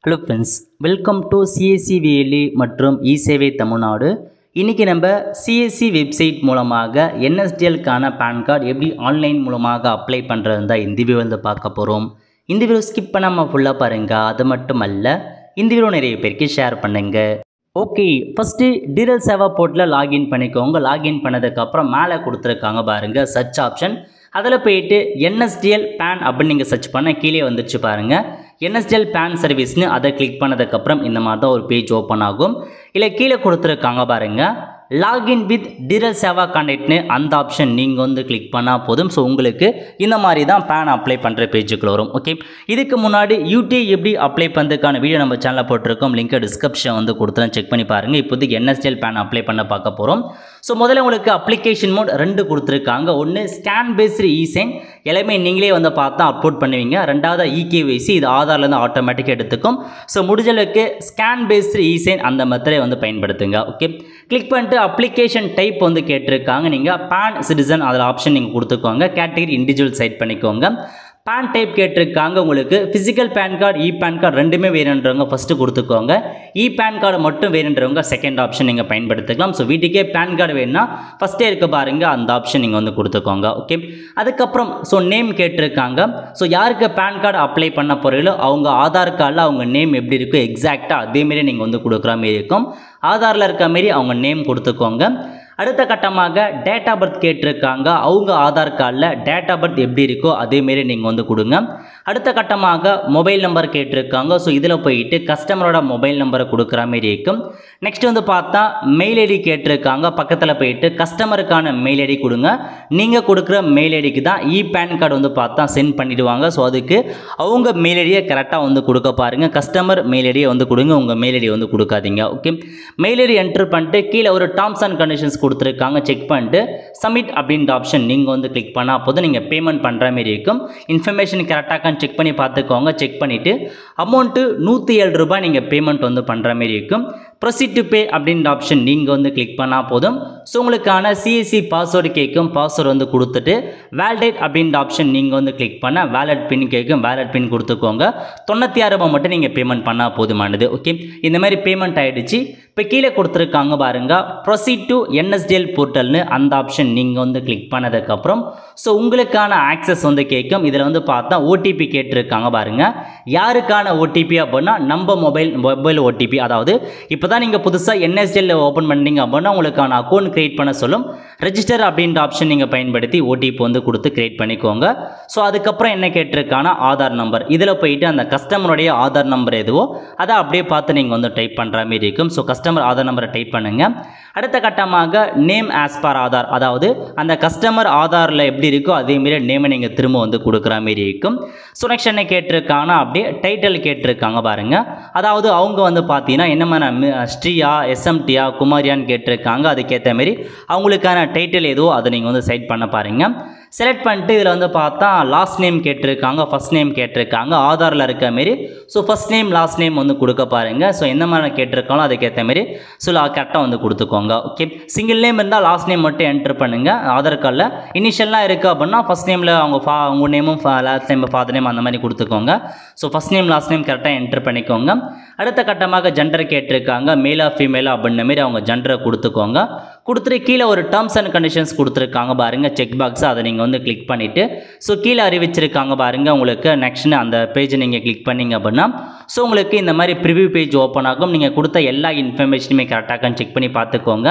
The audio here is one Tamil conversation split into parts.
Hello friends, welcome to CSC valley மற்றும் இசேவை தமிழ்நாடு. இன்றைக்கி நம்ம சிஎஸ்சி வெப்சைட் மூலமாக என்எஸ்டிஎல்க்கான பேன் கார்டு எப்படி ஆன்லைன் மூலமாக அப்ளை பண்ணுறது தான் இந்த வீடியோ வந்து பார்க்க போகிறோம். இந்த வீடியோ ஸ்கிப் பண்ணாமல் ஃபுல்லாக பாருங்கள். அது மட்டும் அல்ல, இந்த வீடியோ நிறைய பேருக்கு ஷேர் பண்ணுங்கள். ஓகே, ஃபஸ்ட்டு டிரல் சேவா போர்ட்டில் லாகின் பண்ணிக்கோங்க. லாகின் பண்ணதுக்கப்புறம் மேலே கொடுத்துருக்காங்க பாருங்கள் சர்ச் ஆப்ஷன். அதில் போயிட்டு என்எஸ்டிஎல் பேன் அப்படின்னு நீங்கள் சர்ச் பண்ண கீழே வந்துடுச்சு பாருங்கள். என்எஸ்டிஎல் பேன் சர்வீஸ்னு அதை கிளிக் பண்ணதுக்கப்புறம் இந்த மாதிரி தான் ஒரு பேஜ் ஓப்பன் ஆகும். இல்லை கீழே கொடுத்துருக்காங்க பாருங்கள் லாகின் வித் டிரல் சேவா கான்டாக்ட்னு அந்த ஆப்ஷன் நீங்கள் வந்து கிளிக் பண்ணால் போதும். ஸோ உங்களுக்கு இந்த மாதிரி தான் பேன் அப்ளை பண்ணுற பேஜுக்குள்ள வரும். ஓகே, இதுக்கு முன்னாடி யூடிஐ எப்படி அப்ளை பண்ணுறதுக்கான வீடியோ நம்ம சேனலில் போட்டிருக்கோம். லிங்க்கை டிஸ்கிரிப்ஷன் வந்து கொடுத்துறேன், செக் பண்ணி பாருங்கள். இப்போதைக்கு என்எஸ்டிஎல் பேன் அப்ளை பண்ண பார்க்க போகிறோம். ஸோ முதல்ல உங்களுக்கு அப்ளிகேஷன் மோட் 2 கொடுத்துருக்காங்க. ஒன்று ஸ்கேன் பேஸ்டு இசைன், எல்லாமே நீங்களே வந்து பார்த்தா அப்லோட் பண்ணுவீங்க. ரெண்டாவது இகேஒய்சி, இது ஆதார்லேருந்து ஆட்டோமேட்டிக்காக எடுத்துக்கும். ஸோ முடிஞ்சளவுக்கு ஸ்கேன் பேஸ்டு இசைன் அந்த மெத்தடை வந்து பயன்படுத்துங்க. ஓகே, கிளிக் பண்ணிட்டு அப்ளிகேஷன் டைப் வந்து கேட்டிருக்காங்க. நீங்கள் பேன் சிட்டிசன் அதில் ஆப்ஷன் நீங்கள் கொடுத்துக்கோங்க. கேட்டகரி இண்டிவிஜுவல் செட் பண்ணிக்கோங்க. பேன் டைப் கேட்டிருக்காங்க. உங்களுக்கு physical PAN card, e PAN card ரெண்டுமே வேணுன்றவங்க ஃபஸ்ட்டு கொடுத்துக்கோங்க. இ பேன் கார்டு மட்டும் வேணுன்றவங்க செகண்ட் ஆப்ஷன் நீங்கள் பயன்படுத்திக்கலாம். ஸோ வீட்டுக்கே பேன் கார்டு வேணும்னா ஃபஸ்ட்டே இருக்க பாருங்கள், அந்த ஆப்ஷன் நீங்கள் வந்து கொடுத்துக்கோங்க. ஓகே, அதுக்கப்புறம் ஸோ நேம் கேட்டிருக்காங்க. ஸோ யாருக்கு பேன் கார்டு அப்ளை பண்ண போகிறீங்களோ அவங்க ஆதார் கார்டில் அவங்க நேம் எப்படி இருக்கோ எக்ஸாக்டாக அதேமாரி நீங்கள் வந்து கொடுக்குற மாரி இருக்கும். ஆதாரில் இருக்க மாரி அவங்க நேம் கொடுத்துக்கோங்க. அடுத்த கட்டமாக டேட் ஆஃப் பர்த் கேட்டிருக்காங்க. அவங்க ஆதார் கார்டில் டேட் ஆஃப் பர்த் எப்படி இருக்கோ அதேமாரி நீங்கள் வந்து கொடுங்க. அடுத்த கட்டமாக மொபைல் நம்பர் கேட்டிருக்காங்க. ஸோ இதில் போயிட்டு கஸ்டமரோட மொபைல் நம்பரை கொடுக்குற மாரி இருக்கும். நெக்ஸ்ட் வந்து பார்த்தா மெயில் ஐடி கேட்டிருக்காங்க. பக்கத்தில் போயிட்டு கஸ்டமருக்கான மெயில் ஐடி கொடுங்க. நீங்கள் கொடுக்குற மெயில் ஐடிக்கு தான் இ பேன் கார்டு வந்து பார்த்தா சென்ட் பண்ணிவிடுவாங்க. ஸோ அதுக்கு அவங்க மெயில் ஐடியை கரெக்டாக வந்து கொடுக்க பாருங்கள். கஸ்டமர் மெயில் ஐடியை வந்து கொடுங்க, உங்கள் மெயில் ஐடியை வந்து கொடுக்காதீங்க. ஓகே, மெயில் ஐடி என்ட்ரு பண்ணிட்டு கீழே ஒரு டேர்ம்ஸ் அண்ட் கண்டிஷன்ஸ் கொடுத்துருக்காங்க. செக் பண்ணிட்டு சப்மிட் அப்படின்ற ஆப்ஷன் நீங்கள் வந்து கிளிக் பண்ணால் போதும் நீங்கள் பேமெண்ட் பண்ணுற மாரி இருக்கும். இன்ஃபர்மேஷன் கரெக்டாக செக் பண்ணி பார்த்துக்கோங்க. செக் பண்ணிவிட்டு அமௌண்ட்டு 107 ரூபாய் நீங்கள் பேமெண்ட் வந்து பண்ணுற மாரி இருக்கும். ப்ரொசீட் டு பே அப்படின்ற ஆப்ஷன் நீங்கள் வந்து கிளிக் பண்ணால் போதும். ஸோ உங்களுக்கான சிஎஸ்சி பாஸ்வேர்டு கேட்கும். பாஸ்வேர்டு வந்து கொடுத்துட்டு வேலிடேட் அப்படின்ற ஆப்ஷன் நீங்கள் வந்து கிளிக் பண்ண வேலட் பின் கேட்கும். வேலட் பின் கொடுத்துக்கோங்க. 96 ரூபாய் மட்டும் நீங்கள் பேமெண்ட் பண்ணால் போதுமானது. ஓகே, இந்த மாதிரி பேமெண்ட் ஆகிடுச்சு. இப்போ கீழே கொடுத்துருக்காங்க பாருங்கள் ப்ரொசீட் டு என்எஸ்டிஎல் போர்ட்டல்னு அந்த ஆப்ஷன் நீங்கள் வந்து கிளிக் பண்ணதுக்கப்புறம் ஸோ உங்களுக்கான ஆக்சஸ் வந்து கேட்கும். இதில் வந்து பார்த்தா ஓடிபி கேட்டிருக்காங்க பாருங்கள். யாருக்கான ஓடிபி அப்படின்னா நம்ம மொபைல் ஓடிபி. அதாவது இப்போ தான் நீங்கள் புதுசாக என்எஸ்டிஎல் ஓப்பன் பண்ணீங்க அப்படின்னா உங்களுக்கான அக்கௌண்ட் கிரியேட் பண்ண சொல்லும். ரெஜிஸ்டர் அப்படின்ற ஆப்ஷன் நீங்கள் பயன்படுத்தி ஓடிபி வந்து கொடுத்து கிரியேட் பண்ணிக்கோங்க. ஸோ அதுக்கப்புறம் என்ன கேட்டிருக்கான ஆதார் நம்பர். இதில் போயிட்டு அந்த கஸ்டமருடைய ஆதார் நம்பர் எதுவோ அதை அப்படியே பார்த்து நீங்கள் வந்து டைப் பண்ணுற மாதிரி இருக்கும். ஸோ கஸ்டமர் ஆதார் நம்பரை டைப் பண்ணுங்கள். அடுத்த கட்டமாக நேம் ஆஸ் பர் ஆதார், அதாவது அந்த கஸ்டமர் ஆதாரில் எப்படி இருக்கோ அதேமாரி நேமை நீங்கள் திரும்ப வந்து கொடுக்குற மாரி இருக்கும். ஸோ நெக்ஸ்ட் என்ன கேட்டிருக்காங்கன்னா அப்படியே டைட்டில் கேட்டிருக்காங்க பாருங்கள். அதாவது அவங்க வந்து பார்த்தீங்கன்னா என்ன மாதிரி ஸ்ரீயா, எஸ்எம்டியா, குமாரியான்னு கேட்டிருக்காங்க. அதுக்கேற்ற மாரி அவங்களுக்கான டைட்டில் எதுவோ அதை நீங்கள் வந்து செலக்ட் பண்ண பாருங்கள். செலக்ட் பண்ணிட்டு இதில் வந்து பார்த்தா லாஸ்ட் நேம் கேட்டிருக்காங்க, ஃபஸ்ட் நேம் கேட்டிருக்காங்க. ஆதாரில் இருக்க மாரி so first name last name வந்து கொடுக்க பாருங்கள். ஸோ எந்த மாதிரி கேட்டிருக்காங்களோ அதுக்கேற்ற மாரி ஸோ கரெக்டாக வந்து கொடுத்துக்கோங்க. ஓகே, சிங்கிள் நேம் இருந்தால் லாஸ்ட் நேம் மட்டும் என்ட்ரு பண்ணுங்கள். ஆதார் கார்டில் இனிஷியல்லாம் இருக்குது அப்படின்னா ஃபஸ்ட் நேமில் அவங்க நேமும் லாஸ்ட் நேம் ஃபாதர் நேம் அந்த மாதிரி கொடுத்துக்கோங்க. So first name last name கரெக்டாக என்ட்ரு பண்ணிக்கோங்க. அடுத்த கட்டமாக ஜெண்டர் கேட்டிருக்காங்க. மேலா ஃபீமேலா அப்படின்ற மாரி அவங்க ஜெண்டரை கொடுத்துக்கோங்க. கொடுத்துட்டு கீழே ஒரு டேர்ம்ஸ் அண்ட் கண்டிஷன்ஸ் கொடுத்துருக்காங்க பாருங்கள் செக் பாக்ஸ். அதை நீங்கள் வந்து கிளிக் பண்ணிவிட்டு ஸோ கீழே அறிவிச்சிருக்காங்க பாருங்கள் உங்களுக்கு நெக்ஸ்ட்னு அந்த பேஜை நீங்கள் கிளிக் பண்ணிங்க அப்படின்னா ஸோ உங்களுக்கு இந்த மாதிரி ப்ரிவ்யூ பேஜ் ஓப்பன் ஆகும். நீங்கள் கொடுத்த எல்லா இன்ஃபர்மேஷனுமே கரெக்டாக செக் பண்ணி பார்த்துக்கோங்க.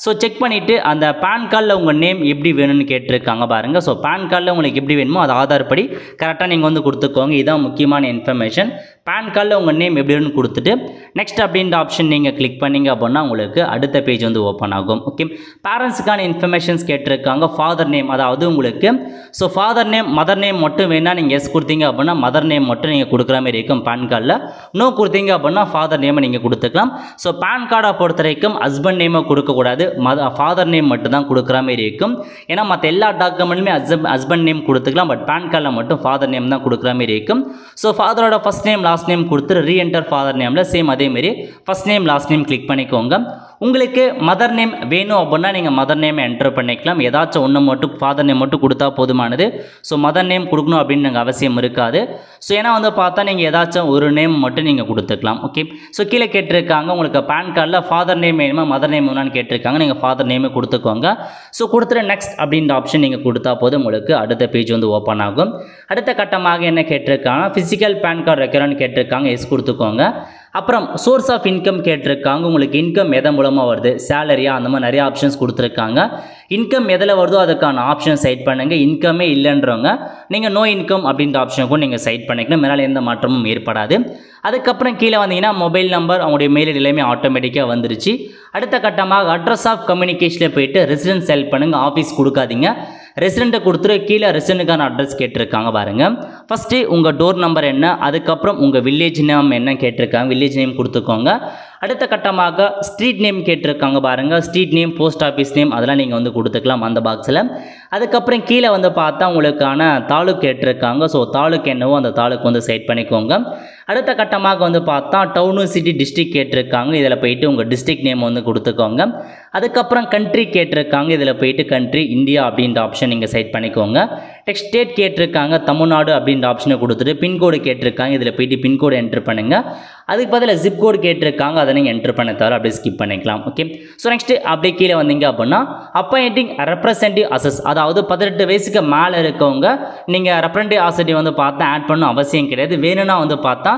ஸோ செக் பண்ணிவிட்டு அந்த பேன் கார்டில் உங்கள் நேம் எப்படி வேணும்னு கேட்டிருக்காங்க பாருங்கள். ஸோ பேன் கார்டில் உங்களுக்கு எப்படி வேணுமோ அது ஆதார் படி கரெக்டாக நீங்கள் வந்து கொடுத்துக்கோங்க. இதுதான் முக்கியமான இன்ஃபர்மேஷன். பேன் கார்டில் உங்கள் நேம் எப்படி வேணும்னு கொடுத்துட்டு நெக்ஸ்ட் அப்படின்ற ஆப்ஷன் நீங்கள் கிளிக் பண்ணிங்க அப்படின்னா உங்களுக்கு அடுத்த பேஜ் வந்து ஓப்பன் ஆகும். ஓகே, பேரண்ட்ஸுக்கான இன்ஃபர்மேஷன்ஸ் கேட்டிருக்காங்க. ஃபாதர் நேம், அதாவது உங்களுக்கு so father name mother name மட்டும் வேணால் நீங்கள் எஸ் கொடுத்தீங்க அப்படின்னா மதர் நேம் மட்டும் நீங்கள் கொடுக்குற மாதிரி இருக்கும். பேன் கார்டில் நோ கொடுத்தீங்க அப்படின்னா ஃபாதர் நேமை நீங்கள் கொடுத்துக்கலாம். ஸோ பேன் கார்டை பொறுத்த வரைக்கும் ஹஸ்பண்ட் நேமை கொடுக்கக்கூடாது, ஃபாதர் நேம் மட்டும் தான் கொடுக்குற மாதிரி இருக்கும். ஏன்னா மற்ற எல்லா டாக்குமெண்ட்டுமே ஹஸ்பண்ட் நேம் கொடுத்துக்கலாம். பட் பேன் கார்டில் மட்டும் ஃபாதர் நேம் தான் கொடுக்குற மாதிரி இருக்கும். ஸோ ஃபாதரோட ஃபஸ்ட் நேம் லாஸ்ட் நேம் கொடுத்துட்டு ரீஎன்டர் ஃபாதர் நேமில் சேம் அதேமாரி first name last name click பண்ணிக்கோங்க. உங்களுக்கு மதர் நேம் வேணும் அப்படின்னா நீங்கள் மதர் நேம் என்டர் பண்ணிக்கலாம். ஏதாச்சும் ஒன்று மட்டும் ஃபாதர் நேம் மட்டும் கொடுத்தா போதுமானது. ஸோ மதர் நேம் கொடுக்கணும் அப்படின்னு நீங்கள் அவசியம் இருக்காது. ஸோ ஏன்னா வந்து பார்த்தா நீங்கள் ஏதாச்சும் ஒரு நேம் மட்டும் நீங்கள் கொடுத்துக்கலாம். ஓகே, ஸோ கீழே கேட்டிருக்காங்க உங்களுக்கு பேன் கார்டில் ஃபாதர் நேம் வேணுமா மதர் நேம் வேணும்னு கேட்டிருக்காங்க. நீங்கள் ஃபாதர் நேமே கொடுத்துக்கோங்க. ஸோ கொடுத்துட்டு நெக்ஸ்ட் அப்படின்ற ஆப்ஷன் நீங்கள் கொடுத்தா போதும் உங்களுக்கு அடுத்த பேஜ் வந்து ஓப்பன் ஆகும். அடுத்த கட்டமாக என்ன கேட்டிருக்காங்க, ஃபிசிக்கல் பேன் கார்டு ரெக்யரான்னு கேட்டிருக்காங்க. எஸ் கொடுத்துக்கோங்க. அப்புறம் சோர்ஸ் ஆஃப் இன்கம் கேட்டிருக்காங்க. உங்களுக்கு இன்கம் எதன் மூலமாக வருது, சேலரியா, அந்த மாதிரி நிறைய ஆப்ஷன்ஸ் கொடுத்துருக்காங்க. இன்கம் எதில் வருதோ அதுக்கான ஆப்ஷன் சைட் பண்ணுங்கள். இன்கமே இல்லைன்றவங்க நீங்கள் நோ இன்கம் அப்படின்ற ஆப்ஷனுக்கும் நீங்கள் சைட் பண்ணிக்கலாம். மேலே எந்த மாற்றமும் ஏற்படாது. அதுக்கப்புறம் கீழே வந்தீங்கன்னா மொபைல் நம்பர், அவங்களுடைய மெயில் எல்லாமே ஆட்டோமேட்டிக்காக வந்துருச்சு. அடுத்த கட்டமாக அட்ரஸ் ஆஃப் கம்யூனிகேஷனில் போயிட்டு ரெசிடென்ஸ் செலக்ட் பண்ணுங்கள். ஆஃபீஸ் கொடுக்காதீங்க, ரெசிடெண்ட்டை கொடுத்துட்டு கீழே ரெசிடெண்ட்டுக்கான அட்ரஸ் கேட்டிருக்காங்க பாருங்கள். ஃபஸ்ட்டு உங்கள் டோர் நம்பர் என்ன, அதுக்கப்புறம் உங்கள் வில்லேஜ் நேம் என்ன கேட்டிருக்காங்க. வில்லேஜ் நேம் கொடுத்துக்கோங்க. அடுத்த கட்டமாக ஸ்ட்ரீட் நேம் கேட்டிருக்காங்க பாருங்கள். Street name, post office name அதெல்லாம் நீங்கள் வந்து கொடுத்துக்கலாம் அந்த பாக்ஸில். அதுக்கப்புறம் கீழே வந்து பார்த்தா உங்களுக்கான தாலுக் கேட்டிருக்காங்க. ஸோ தாலுக் என்னவோ அந்த தாலுக் வந்து செட் பண்ணிக்கோங்க. அடுத்த கட்டமாக வந்து பார்த்தா டவுனு, சிட்டி, டிஸ்ட்ரிக்ட் கேட்டிருக்காங்க. இதில் போயிட்டு உங்கள் டிஸ்ட்ரிக்ட் நேம் வந்து கொடுத்துக்கோங்க. அதுக்கப்புறம் கண்ட்ரி கேட்டிருக்காங்க. இதில் போயிட்டு கண்ட்ரி இந்தியா அப்படின்ற ஆப்ஷன் நீங்கள் செட் பண்ணிக்கோங்க. நெக்ஸ்ட் ஸ்டேட் கேட்டிருக்காங்க. தமிழ்நாடு அப்படின்ற ஆப்ஷனை கொடுத்துட்டு பின்கோடு கேட்டிருக்காங்க. இதில் போயிட்டு பின்கோடு என்ட்ரு பண்ணுங்கள். அதுக்கு பதில் ஜிப் கோடு கேட்டிருக்காங்க. அதை நீங்கள் என்ட்ரு பண்ண தவிர அப்படியே ஸ்கிப் பண்ணிக்கலாம். ஓகே, ஸோ நெக்ஸ்ட்டு அப்படியே கீழே வந்தீங்க அப்படின்னா அப்பாயிண்டிங் ரெப்ரசன்டேட்டிவ் அசஸ், அதாவது 18 வயசுக்கு மேலே இருக்கவங்க நீங்கள் ரெப்ரசன்டேட்டிவ் அசஸ் வந்து பார்த்தா ஆட் பண்ணணும் அவசியம் கிடையாது. வேணும்னா வந்து பார்த்தா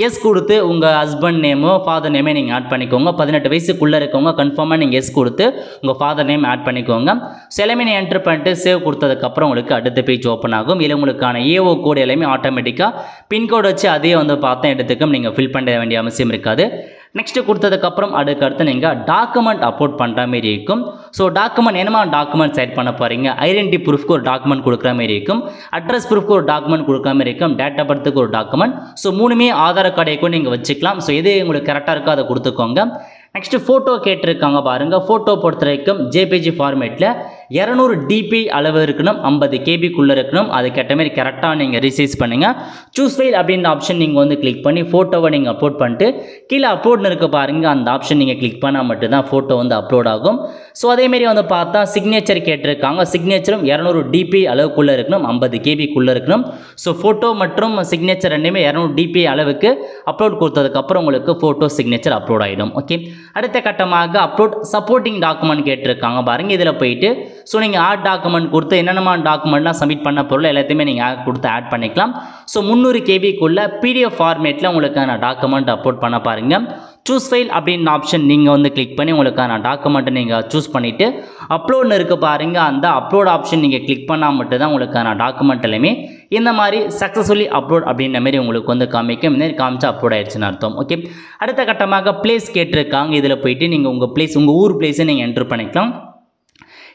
எஸ் கொடுத்து உங்கள் ஹஸ்பண்ட் நேமோ ஃபாதர் நேமே நீங்கள் ஆட் பண்ணிக்கோங்க. 18 வயசுக்குள்ளே இருக்கவங்க கன்ஃபார்மாக நீங்கள் எஸ் கொடுத்து உங்கள் ஃபாதர் நேம் ஆட் பண்ணிக்கோங்க. ஸோ எல்லாமே நீங்கள் என்ட்ரு பண்ணிட்டு சேவ் கொடுத்ததுக்கப்புறம் உங்களுக்கு அடுத்த பேஜ் ஓப்பன் ஆகும். இல்லை உங்களுக்கான ஏஓ கோடு எல்லாமே ஆட்டோமேட்டிக்காக பின்கோடு வச்சு அதே வந்து பார்த்தா எடுத்துக்கும் நீங்கள் ஃபில் பண்ண வேண்டிய அவசியம் இருக்காது. நெக்ஸ்ட்டு கொடுத்ததுக்கப்புறம் அடுத்து நீங்கள் டாக்குமெண்ட் அப்லோட் பண்ணுற மாதிரி இருக்கும். ஸோ டாக்குமெண்ட் என்னமா டாக்குமெண்ட் செட் பண்ண போகிறீங்க, ஐடென்டி ப்ரூஃப்க்கு ஒரு டாக்குமெண்ட் கொடுக்குற மாதிரி இருக்கும், அட்ரஸ் ப்ரூஃப்க்கு ஒரு டாக்குமெண்ட் கொடுக்குற மாதிரி இருக்கும், டேட் ஆஃப் பர்த்துக்கு ஒரு டாக்குமெண்ட். ஸோ மூணுமே ஆதார் கார்டைக்கும் நீங்கள் வச்சுக்கலாம். ஸோ எது உங்களுக்கு கரெக்டாக இருக்கோ அதை கொடுத்துக்கோங்க. நெக்ஸ்ட்டு ஃபோட்டோ கேட்டிருக்காங்க பாருங்கள். ஃபோட்டோ பொறுத்த வரைக்கும் ஜேபிஜி ஃபார்மேட்டில் 200 டிபி அளவு இருக்கணும், 50 கேபிக்குள்ளே இருக்கணும். அதுக்கேற்ற மாதிரி கரெக்டாக நீங்கள் ரிசைஸ் பண்ணுங்கள். சூஸ் ஃபைல் அப்படின்ற ஆப்ஷன் நீங்கள் வந்து கிளிக் பண்ணி ஃபோட்டோவை நீங்கள் அப்லோட் பண்ணிட்டு கீழே அப்லோட்னு இருக்க பாருங்கள். அந்த ஆப்ஷன் நீங்கள் கிளிக் பண்ணால் மட்டும்தான் ஃபோட்டோ வந்து அப்லோட் ஆகும். ஸோ அதேமாரி வந்து பார்த்தா சிக்னேச்சர் கேட்டிருக்காங்க. சிக்னேச்சரும் 200 டிபி அளவுக்குள்ளே இருக்கணும், 50 கேபிக்குள்ளே இருக்கணும். ஸோ ஃபோட்டோ மற்றும் சிக்னேச்சர் ரெண்டுமே 200 டிபி அளவுக்கு அப்லோட் கொடுத்ததுக்கப்புறம் உங்களுக்கு ஃபோட்டோ சிக்னேச்சர் அப்லோட் ஆகிடும். ஓகே, அடுத்த கட்டமாக அப்லோட் சப்போர்ட்டிங் டாக்குமெண்ட் கேட்டிருக்காங்க பாருங்கள். இதில் போயிட்டு ஸோ நீங்கள் ஆட் டாக்குமெண்ட் கொடுத்து என்னென்ன டாக்குமெண்ட்லாம் சப்மிட் பண்ண பொருள் எல்லாத்தையுமே நீங்கள் கொடுத்து ஆட் பண்ணிக்கலாம். ஸோ 300 கேபிக்குள்ளே பிடிஎஃப் ஃபார்மேட்டில் உங்களுக்கான டாக்குமெண்ட் அப்லோட் பண்ண பாருங்கள். சூஸ் ஃபைல் அப்படின்னு ஆப்ஷன் நீங்கள் வந்து கிளிக் பண்ணி உங்களுக்கான டாக்குமெண்ட்டை நீங்கள் சூஸ் பண்ணிவிட்டு அப்லோட்னு இருக்க பாருங்கள். அந்த அப்லோட் ஆப்ஷன் நீங்கள் கிளிக் பண்ணால் மட்டும்தான் உங்களுக்கான டாக்குமெண்ட் எல்லாமே இந்த மாதிரி சக்ஸஸ்ஃபுல்லி அப்லோட் அப்படின்ற மாதிரி உங்களுக்கு வந்து காமிக்கும். இந்த மாதிரி காமிச்சா அப்லோட் ஆயிடுச்சுன்னு அர்த்தம். ஓகே, அடுத்த கட்டமாக பிளேஸ் கேட்டிருக்காங்க. இதில் போயிட்டு நீங்கள் உங்கள் பிளேஸ், உங்கள் ஊர் பிளேஸை நீங்கள் என்ட்ரு பண்ணிக்கலாம்.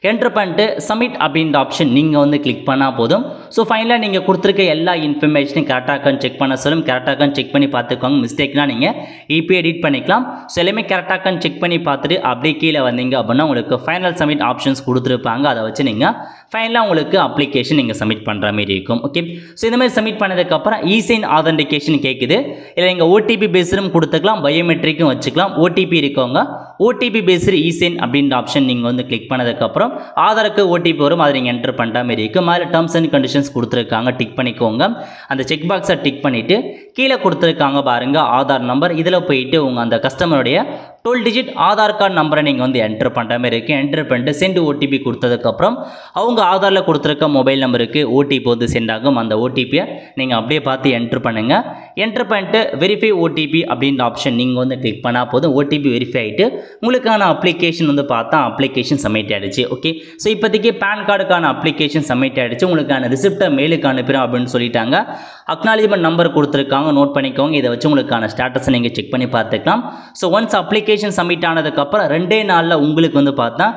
என்ட்ரு பண்ணிட்டு சப்மிட் அப்படின்ற ஆப்ஷன் நீங்கள் வந்து கிளிக் பண்ணால் போதும். ஸோ ஃபைனலாக நீங்கள் கொடுத்துருக்க எல்லா இன்ஃபர்மேஷனையும் கரெக்டாக செக் பண்ண சொல்லும். கரெக்டாக செக் பண்ணி பார்த்துக்கோங்க. மிஸ்டேக்னா நீங்கள் இப்போ எடிட் பண்ணிக்கலாம். ஸோ எல்லாமே கரெக்டாக செக் பண்ணி பார்த்துட்டு அப்படியே கீழே வந்தீங்க அப்படின்னா உங்களுக்கு ஃபைனல் சப்மிட் ஆப்ஷன்ஸ் கொடுத்துருப்பாங்க. அதை வச்சு நீங்கள் ஃபைனலாக உங்களுக்கு அப்ளிகேஷன் நீங்கள் சப்மிட் பண்ணுற மாதிரி இருக்கும். ஓகே, ஸோ இந்த மாதிரி சப்மிட் பண்ணதுக்கப்புறம் இசைன் ஆதென்டிகேஷன் கேட்குது. இல்லை நீங்கள் ஓடிபி பேஸ்டும் கொடுத்துக்கலாம், பயோமெட்ரிக்கும் வச்சுக்கலாம். ஓடிபி இருக்கவங்க ஓடிபி பேஸ்டு இசைன் அப்படின்ற ஆப்ஷன் நீங்கள் வந்து கிளிக் பண்ணதுக்கப்புறம் ஆதாருக்கு ஓடிபி வரும். அதை நீங்கள் என்டர் பண்ணுற மாதிரி இருக்கும். அதில் டர்ம்ஸ் அண்ட் கண்டிஷன்ஸ் கொடுத்துருக்காங்க, டிக் பண்ணிக்கோங்க. அந்த செக் பாக்ஸை டிக் பண்ணிவிட்டு கீழே கொடுத்துருக்காங்க பாருங்கள் ஆதார் நம்பர். இதில் போயிட்டு உங்கள் அந்த கஸ்டமருடைய 12 டிஜிட் ஆதார் கார்டு நம்பரை நீங்கள் வந்து என்டர் பண்ணுற மாதிரி இருக்குது. என்டர் பண்ணிட்டு சென்ட் ஓடிபி கொடுத்ததுக்கப்புறம் அவங்க ஆதாரில் கொடுத்துருக்க மொபைல் நம்பருக்கு ஓடிபி வந்து சென்ட் ஆகும். அந்த ஓடிபியை நீங்கள் அப்படியே பார்த்து என்ட்ரு பண்ணுங்கள். என்ட்ரு பண்ணிட்டு வெரிஃபை ஓடிபி அப்படின்ற ஆப்ஷன் நீங்கள் வந்து கிளிக் பண்ணால் போதும். ஓடிபி வெரிஃபை ஆகிட்டு உங்களுக்கான அப்ளிகேஷன் வந்து பார்த்தா அப்ளிகேஷன் சப்மிட் ஆகிடுச்சு. ஓகே, ஸோ இப்போதைக்கு பேன் கார்டுக்கான அப்ளிகேஷன் சப்மிட் ஆகிடுச்சு. உங்களுக்கான ரிசிப்டை மெயிலுக்கு அனுப்புகிறோம் அப்படின்னு சொல்லிட்டாங்க. அக்னாலஜ்மெண்ட் நம்பர் கொடுத்துருக்காங்க, நோட் பண்ணிக்கோங்க. இதை வச்சு உங்களுக்கான ஸ்டேட்டஸை நீங்கள் செக் பண்ணி பார்த்துக்கலாம். ஸோ ஒன்ஸ் அப்ளிகேஷன் சப்மிட் ஆனதுக்கப்புறம் 2 நாளில் உங்களுக்கு வந்து பார்த்தா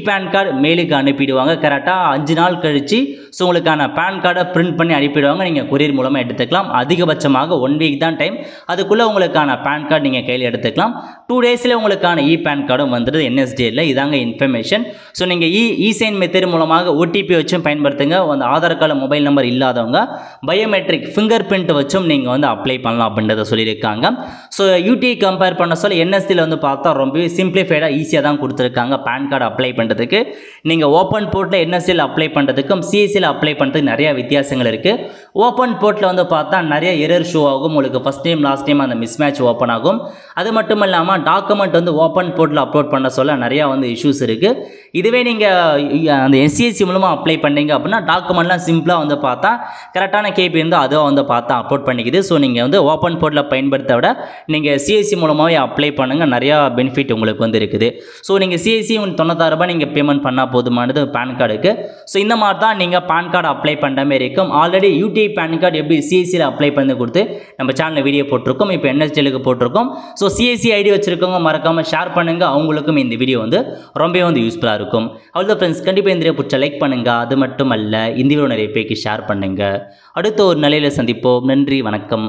பேன் கார்டு மெயிலுக்கு அனுப்பிடுவாங்க. கரெக்டாக 5 நாள் கழித்து ஸோ உங்களுக்கான பேன் கார்டை பிரிண்ட் பண்ணி அனுப்பிடுவாங்க. நீங்கள் கொரியர் மூலமாக எடுத்துக்கலாம். அதிகபட்சமாக 1 வீக் தான் டைம். அதுக்குள்ளே உங்களுக்கான பேன் கார்டு நீங்கள் கையில் எடுத்துக்கலாம். 2 டேஸில் உங்களுக்கான பேன் கார்டும் வந்துடுது NSDL. இதாங்க இன்ஃபர்மேஷன். ஸோ நீங்கள் இசைன் மெத்தட் மூலமாக OTP வச்சும் பயன்படுத்துங்க. அந்த ஆதார் கார்டு மொபைல் நம்பர் இல்லாதவங்க பயோமெட்ரிக் ஃபிங்கர் பிரிண்ட் வச்சும் நீங்கள் வந்து அப்ளை பண்ணலாம் அப்படின்றத சொல்லியிருக்காங்க. ஸோ UTI கம்பேர் பண்ண சொல்ல NSDL வந்து பார்த்தா ரொம்பவே சிம்பிளிஃபைடாக ஈஸியாக தான் கொடுத்துருக்காங்க பேன் கார்டு அப்ளை பண்ணுறதுக்கு. நீங்கள் ஓப்பன் போர்ட்டில் NSDL அப்ளை பண்ணுறதுக்கும் CSCல அப்ளை பண்ணுறதுக்கு நிறையா வித்தியாசங்கள் இருக்குது. ஓப்பன் போர்ட்டில் வந்து பார்த்தா நிறைய எரர் ஷோ ஆகும். உங்களுக்கு ஃபஸ்ட் டைம் லாஸ்ட் டைம் அந்த மிஸ்மேட்ச் ஓப்பன் ஆகும். அது மட்டும் இல்லாமல் டாக்குமெண்ட் வந்து ஓப்பன் போர்ட்டில் அப்லோட் பண்ண சொல்ல நிறையா வந்து இஷ்யூஸ் இருக்குது. இதுவே நீங்கள் அந்த SCSC மூலமாக அப்ளை பண்ணீங்க அப்படின்னா டாக்குமெண்ட்லாம் சிம்பிளாக வந்து பார்த்தா கரெக்டான KP இருந்தால் அதுவும் வந்து பார்த்தா அப்லோட் பண்ணிக்குது. ஸோ நீங்கள் வந்து ஓப்பன் போர்ட்டில் பயன்படுத்த விட நீங்கள் CSC மூலமாகவே அப்ளை பண்ணுங்கள். நிறையா பெனிஃபிட் உங்களுக்கு வந்து இருக்குது. ஸோ நீங்கள் CSC 96 ரூபாய் நீங்கள் பேமெண்ட் பண்ணால் போதுமானது பேன் கார்டுக்கு. ஸோ இந்த மாதிரி தான் நீங்கள் பேன் கார்டு அப்ளை பண்ணுற மாதிரி இருக்கும். ஆல்ரெடி UTI பேன் கார்டு எப்படி CSCயில் அப்ளை பண்ணி கொடுத்து நம்ம சேனலில் வீடியோ போட்டிருக்கோம். இப்போ NSDLக்கு போட்டிருக்கோம். ஸோ CSC ஐடி வச்சுருக்கவங்க மறக்காமல் ஷேர் பண்ணுங்கள். அவங்களுக்கும் இந்த வீடியோ வந்து ரொம்பவே வந்து யூஸ்ஃபுல்லாக இருக்கும். அவ்வளோ ஃப்ரெண்ட்ஸ், கண்டிப்பாக இந்த வீடியோ பிடிச்ச லைக் பண்ணுங்கள். அது மட்டும் அல்ல, இந்த வீடியோ நிறைய பேருக்கு ஷேர் பண்ணுங்கள். அடுத்த ஒரு நிலையில் சந்திப்போம். நன்றி, வணக்கம்.